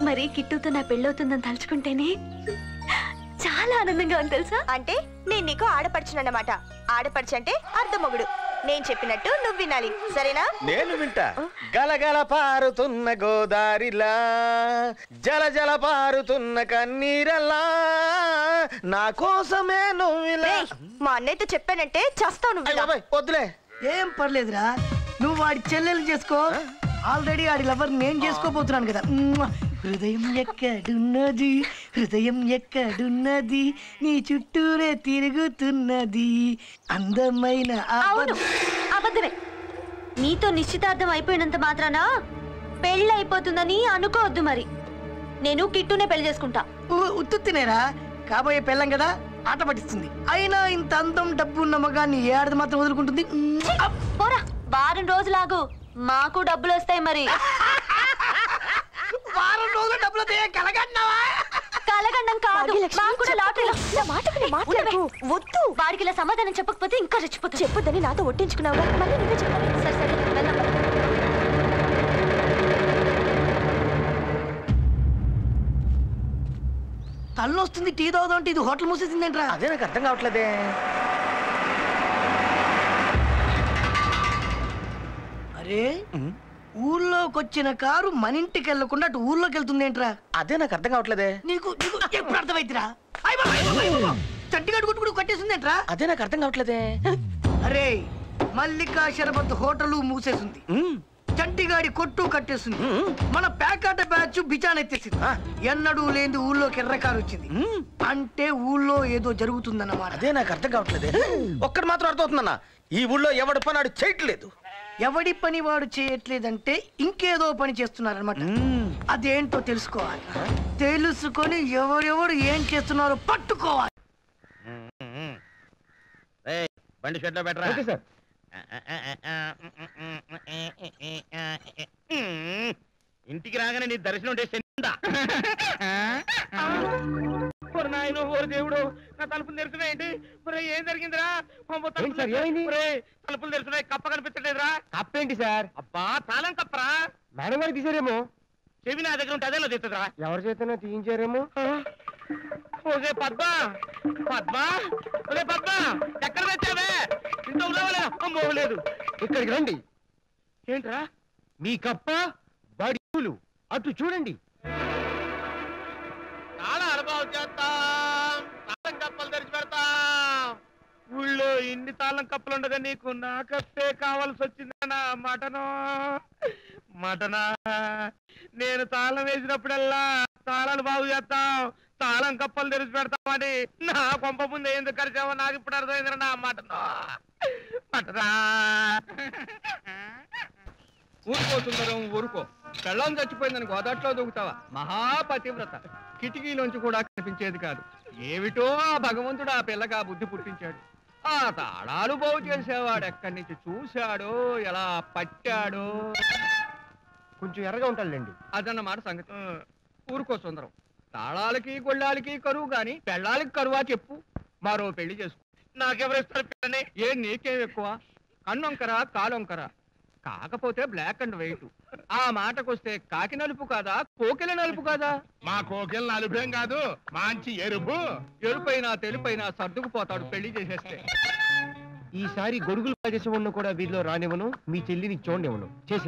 మరి కిట్టుతో నా పెళ్ళవుతుందని తలుచుకుంటేనే చాలా ఆనందంగా ఉంది తెలుసా. అంటే నేను నీకు ఆడపడుచునన్నమాట. ఆడపడుచు అంటే అర్ధమొగుడు. నేను చెప్పినట్టు నువ్వు వినాలి, సరేనా? నేను వింటా. గలగల పారుతున్న గోదారిలా, జల జల పారుతున్న కన్నీరలా, నా కోసమే నువ్వు. మా అన్నయ్యతో చెప్పానంటే చస్తావు నువ్వు. వద్దులే. ఏం పర్లేదురా, నువ్వు వాడి చెల్లెలు చేసుకో. ఆల్రెడీ ఆడి లవర్ నేను చేసుకోబోతున్నాను కదా. హృదయం ఎక్కడున్నది, హృదయం ఎక్కడున్నది, నీ చుట్టూరే తిరుగుతున్నది అందమైన. అబద్ధమే. నీతో నిశ్చితార్థం అయిపోయినంత మాత్రాన పెళ్ళి అయిపోతుందని అనుకోవద్దు. మరి నేను కిట్టునే పెళ్లి చేసుకుంటా. ఉత్తునేరా, కాబోయే పెళ్ళం కదా, ఆట పట్టిస్తుంది. అయినా ఇంత అందం డబ్బు ఉన్న మగాన్ని ఏ ఆడది మాత్రం వదులుకుంటుంది. పోరా, వారం రోజులాగు, మాకు డబ్బులు వస్తాయి. మరి వారం రోజులు డబ్బులు కలగన్నావా? కలగండం కాదు, మాకు కూడా లాటరీలో. వద్దు, వాడికి ఇలా సమాధానం చెప్పకపోతే ఇంకా రెచ్చిపోతా. చెప్పొద్దని నాతో ఒట్టించుకున్నావు, మళ్ళీ నువ్వే చెప్పాలి. సరే సరే, వెళ్దాం. తల్లొస్తుంది, టీ తాగుదాం అంటే ఇది హోటల్ మూసేసిందేంట్రా? అదే నాకు అర్థం కావట్లేదే. అరే, ఊర్లోకి వచ్చిన కారు మన ఇంటికి వెళ్ళకుండా అటు ఊర్లోకి వెళ్తుందేంట్రా? అదే నాకు అర్థం కావట్లేదే. నీకు ఎప్పుడు అర్థమైతురా? చట్టిగడ్డు కొట్టుకుడు కట్టేసిందేంట్రా? అదే నాకు అర్థం కావట్లేదే. అరే, మల్లికా షరబత్ హోటల్ మూసేసింది, చంటిగాడి కొట్టు కట్టేసింది, మన ప్యాకాట బ్యాచ్ బిచానెత్తేసింది. ఎన్నడూ లేని ఊళ్ళోకి ఎర్రకారు వచ్చింది. అంటే ఊళ్ళో ఏదో జరుగుతుందన్నమాట. అదే నాకు అర్థం కావట్లేదే. ఒక్కటి మాత్రం అర్థమవుతుందన్నా, ఈ ఊళ్ళో ఎవడి పని ఆడు చేయట్లేదు. ఎవడి పని వాడు చేయట్లేదంటే ఇంకేదో పని చేస్తున్నారనమాట. అదేంటో తెలుసుకోవాలి. తెలుసుకొని ఎవరెవరు ఏం చేస్తున్నారో పట్టుకోవాలి. బండి షెడ్ లో పెట్టరా. ఇంటికి రాగానే నీ దర్శనం నాయన ఓరు దేవుడు, నా తలుపులు తెరుచున్నాయండి. ఏం జరిగిందిరా? తలుపులు తెరుచున్నాయి, కప్ప కనిపించలేదురా. కప్ప ఏంటి సార్? అబ్బా, తాళం కప్పరా. మేడం గారు తీసారేమో. చెవి నా దగ్గర ఉంటే అదేలో తెస్తుందిరా. ఎవరి చేతనో తీయించారేమో. ఓకే పద్మా, పద్మా, ఒరే పద్మా, ఎక్కడ తెచ్చావే? ఇంత ఉండవలే. అమ్మో లేదు. ఇక్కడికి రండి. ఏంట్రా? మీ కప్ప వాడి పూలు అటు చూడండి. చాలా అనుభవం చేస్తాం, తాళం కప్పలు తెరిచి పెడతాం. ఊళ్ళో ఇన్ని తాళం కప్పలు ఉండగా నీకు నా కప్పే కావాల్సి వచ్చిందనా? మటనా నేను తాళం వేసినప్పుడల్లా తాళాలు బాగు చేస్తాం, తాళం కప్పలు తెరిచి పెడతామని నా కొంప ముందు ఎందుకు కరిచావో నాకు ఇప్పుడు అర్థమైందిరా. నా మటనా ఊరుకోతుందరం ఊరుకో. పెళ్ళం చచ్చిపోయిందని గోదాట్లో దూకుతావా? మహాపతివ్రత. కిటికీలోంచి కూడా కనిపించేది కాదు. ఏమిటో ఆ భగవంతుడు ఆ పిల్లకి ఆ బుద్ధి పుట్టించాడు. ఆ తాళాలు బాగు చేసేవాడు ఎక్కడి నుంచి చూశాడో, ఎలా పట్టాడో. కొంచెం ఎర్రగా ఉంటాడులేండి. అదన్నమాట సంగతి. ఊరుకో సుందరం. తాళాలకి గొళ్ళాలకి కరువు గాని పెళ్ళాలకి కరువా చెప్పు? మరో పెళ్లి చేసుకో. నాకెవరిస్తారు పిల్లని? ఏ నీకేం ఎక్కువ? కన్నొంకరా కాలొంకరా? కాకపోతే బ్లాక్ అండ్ వైట్. ఆ మాటకొస్తే కాకి నలుపు కాదా, కోకిల నలుపు కాదా? మా కోకిల నలుపేం కాదు, మంచి ఎరుపు. ఎరుపైనా తెలుపైనా సర్దుకుపోతాడు పెళ్లి చేసేస్తే. ఈసారి గొడుగులు చేసే ఉన్న కూడా వీరిలో రానివ్వను, మీ చెల్లిని చూడనివ్వను. చేసే